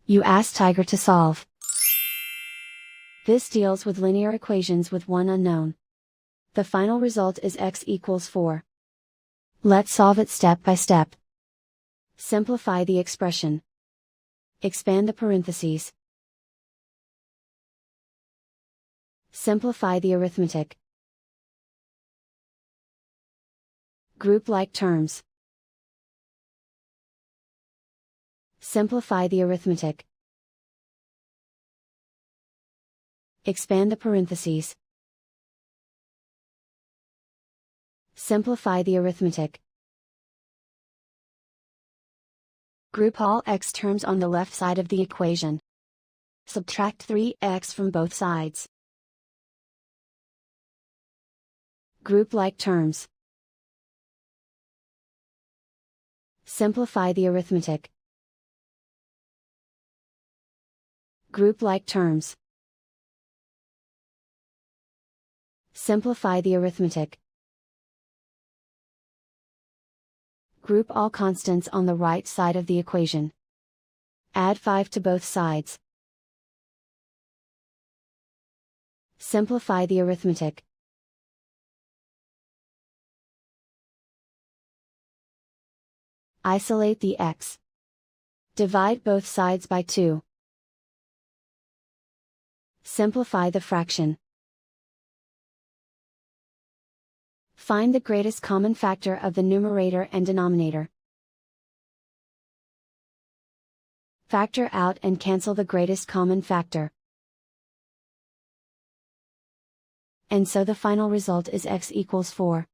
You ask Tiger to solve. This deals with linear equations with one unknown. The final result is x equals 4. Let's solve it step by step. Simplify the expression. Expand the parentheses. Simplify the arithmetic. Group like terms. Simplify the arithmetic. Expand the parentheses. Simplify the arithmetic. Group all x terms on the left side of the equation. Subtract 3x from both sides. Group like terms. Simplify the arithmetic. Group like terms. Simplify the arithmetic. Group all constants on the right side of the equation. Add 5 to both sides. Simplify the arithmetic. Isolate the x. Divide both sides by 2. Simplify the fraction. Find the greatest common factor of the numerator and denominator. Factor out and cancel the greatest common factor. And so the final result is x equals 4.